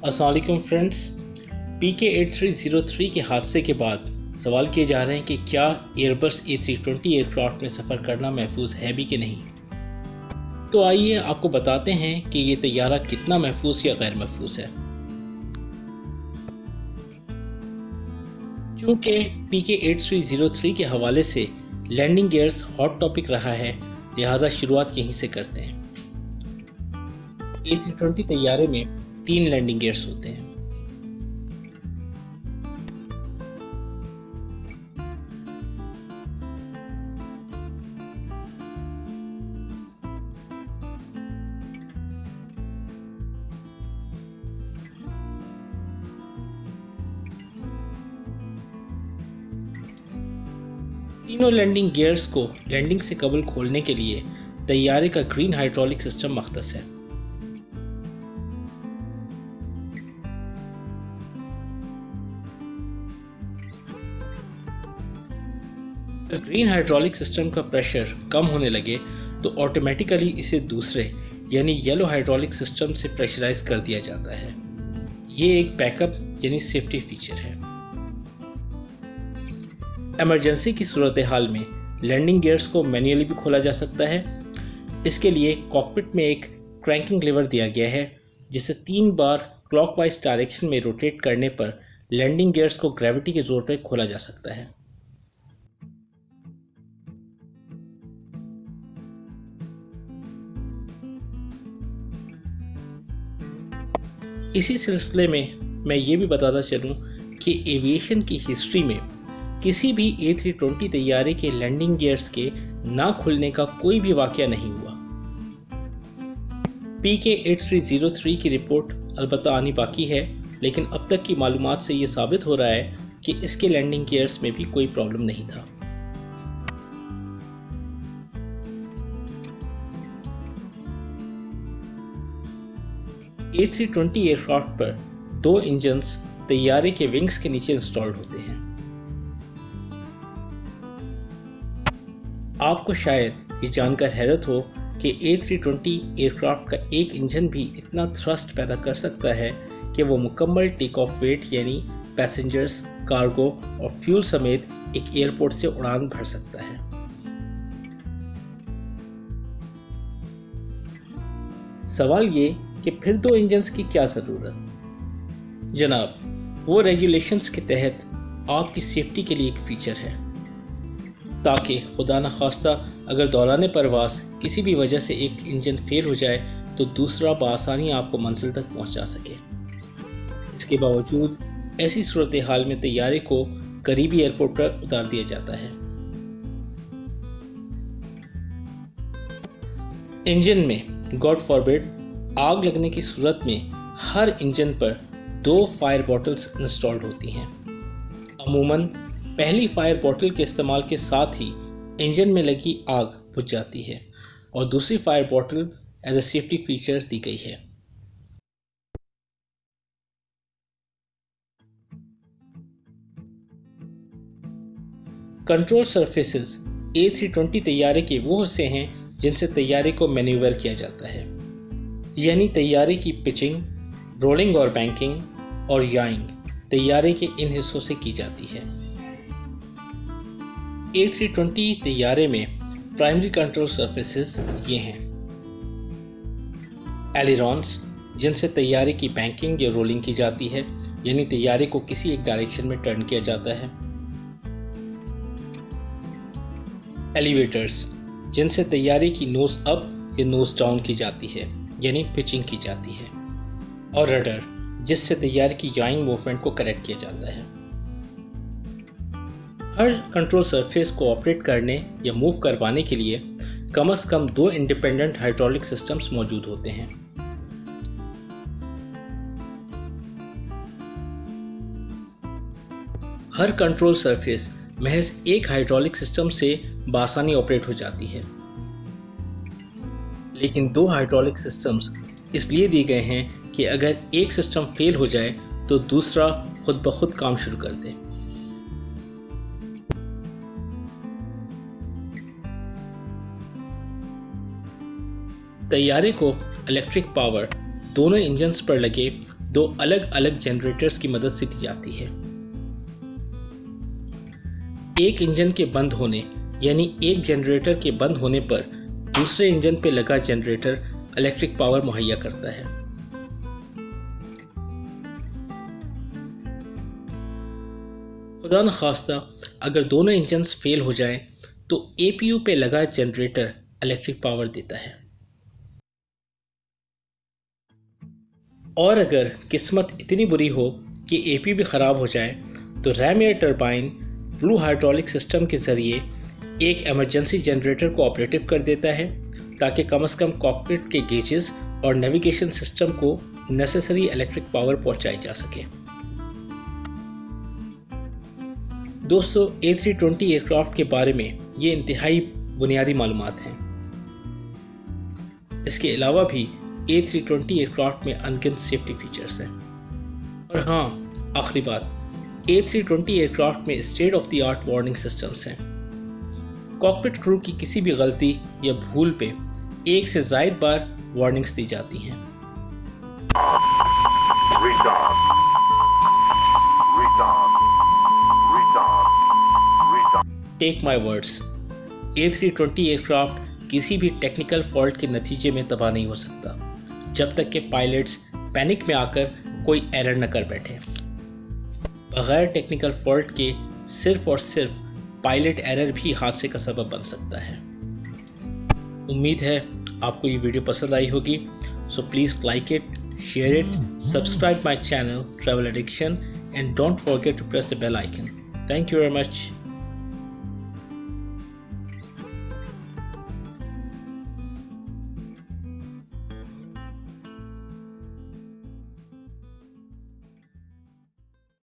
अस्सलाम वालेकुम friends. PK8303 के हादसे के बाद सवाल किए जा रहे हैं कि क्या एयरबस A320 एयरक्राफ्ट में सफ़र करना महफूज है भी कि नहीं। तो आइए आपको बताते हैं कि ये तैयारा कितना महफूज या गैर महफूज है। चूँकि PK8303 के हवाले से लैंडिंग गियर्स हॉट टॉपिक रहा है, लिहाजा शुरुआत यहीं से करते हैं। A320 तैयारे में 3 लैंडिंग गियर्स होते हैं। तीनों लैंडिंग गियर्स को लैंडिंग से कबल खोलने के लिए तैयारे का ग्रीन हाइड्रोलिक सिस्टम मख्तस है। अगर ग्रीन हाइड्रोलिक सिस्टम का प्रेशर कम होने लगे तो ऑटोमेटिकली इसे दूसरे यानी येलो हाइड्रोलिक सिस्टम से प्रेशराइज कर दिया जाता है। ये एक बैकअप यानी सेफ्टी फीचर है। इमरजेंसी की सूरत हाल में लैंडिंग गियर्स को मैन्युअली भी खोला जा सकता है। इसके लिए कॉकपिट में एक क्रैंकिंग लीवर दिया गया है, जिसे 3 बार क्लॉकवाइज डायरेक्शन में रोटेट करने पर लैंडिंग गियर्स को ग्रेविटी के जोर पर खोला जा सकता है। इसी सिलसिले में मैं ये भी बताता चलूँ कि एविएशन की हिस्ट्री में किसी भी A320 तैयारे के लैंडिंग गियर्स के ना खुलने का कोई भी वाकया नहीं हुआ। PK8303 की रिपोर्ट अलबत्ता आनी बाकी है, लेकिन अब तक की मालूमात से ये साबित हो रहा है कि इसके लैंडिंग गियर्स में भी कोई प्रॉब्लम नहीं था। A320 एयरक्राफ्ट पर 2 इंजन्स तैयारे के विंग्स के नीचे इंस्टॉल्ड होते हैं। आपको शायद ये जानकर हैरत हो कि A320 एयरक्राफ्ट का एक इंजन भी इतना थ्रस्ट पैदा कर सकता है कि वो मुकम्मल टेक ऑफ वेट यानी पैसेंजर्स, कार्गो और फ्यूल समेत एक एयरपोर्ट से उड़ान भर सकता है। सवाल ये कि फिर 2 इंजन्स की क्या ज़रूरत। जनाब, वो रेगुलेशंस के तहत आपकी सेफ्टी के लिए एक फ़ीचर है, ताकि खुदा न खास्ता अगर दौरान परवास किसी भी वजह से एक इंजन फेल हो जाए तो दूसरा बआसानी आपको मंजिल तक पहुंचा सके। इसके बावजूद ऐसी सूरत हाल में तैयारे को करीबी एयरपोर्ट पर उतार दिया जाता है। इंजन में गॉड फॉरबिड आग लगने की सूरत में हर इंजन पर 2 फायर बॉटल्स इंस्टॉल्ड होती हैं। अमूमन पहली फायर बॉटल के इस्तेमाल के साथ ही इंजन में लगी आग बुझ जाती है और दूसरी fire bottle as a safety feature दी गई है। कंट्रोल सरफेसेस A320 तैयारे के वो हिस्से हैं जिनसे तैयारे को मैन्यूवर किया जाता है, यानी तैयारे की पिचिंग, रोलिंग और बैंकिंग और याइंग तैयारे के इन हिस्सों से की जाती है। A320 तैयारे में प्राइमरी कंट्रोल सरफेसेस ये हैं: एलिरॉन्स, जिनसे तैयारे की बैंकिंग या रोलिंग की जाती है, यानी तैयारे को किसी एक डायरेक्शन में टर्न किया जाता है। एलिवेटर्स, जिनसे तैयारे की नोज अप या नोज डाउन की जाती है, यानी पिचिंग की जाती है। और रडर, जिससे तैयारे की याइंग मूवमेंट को करेक्ट किया जाता है। हर कंट्रोल सरफेस को ऑपरेट करने या मूव करवाने के लिए कम से कम 2 इंडिपेंडेंट हाइड्रोलिक सिस्टम्स मौजूद होते हैं। हर कंट्रोल सरफेस महज एक हाइड्रोलिक सिस्टम से बासानी ऑपरेट हो जाती है, लेकिन 2 हाइड्रोलिक सिस्टम्स इसलिए दिए गए हैं कि अगर एक सिस्टम फेल हो जाए तो दूसरा खुद ब खुद काम शुरू कर दे। तैयारे को इलेक्ट्रिक पावर दोनों इंजन्स पर लगे दो अलग अलग जनरेटर्स की मदद से दी जाती है। एक इंजन के बंद होने यानी एक जनरेटर के बंद होने पर दूसरे इंजन पे लगा जनरेटर इलेक्ट्रिक पावर मुहैया करता है। खुदा न खास्ता अगर दोनों इंजन्स फेल हो जाएं तो एपीयू पे लगा जनरेटर इलेक्ट्रिक पावर देता है। और अगर किस्मत इतनी बुरी हो कि एपीयू भी ख़राब हो जाए तो रैम या टरबाइन ब्लू हाइड्रोलिक सिस्टम के ज़रिए एक इमरजेंसी जनरेटर को ऑपरेटिव कर देता है ताकि कम से कम कॉकपिट के गेजेस और नेविगेशन सिस्टम को नेसेसरी इलेक्ट्रिक पावर पहुंचाई जा सके। दोस्तों, A320 एयरक्राफ्ट के बारे में ये इंतहाई बुनियादी मालूमात हैं। इसके अलावा भी A320 एयरक्राफ्ट में अनगिनत सेफ्टी फीचर्स हैं। और हाँ, आखिरी बात, A320 एयरक्राफ्ट में state of the art warning systems हैं। कॉकपिट क्रू की किसी भी गलती या भूल पे एक से ज़ायद बार वार्निंग्स दी जाती हैं। Take my words, A320 aircraft किसी भी टेक्निकल फॉल्ट के नतीजे में तबाह नहीं हो सकता जब तक कि पायलट्स पैनिक में आकर कोई एरर न कर बैठे। बगैर टेक्निकल फॉल्ट के सिर्फ और सिर्फ पायलट एरर भी हादसे का सबब बन सकता है। उम्मीद है आपको ये वीडियो पसंद आई होगी। So please like it, share it, subscribe my channel travel addiction and don't forget to press the bell icon. Thank you very much.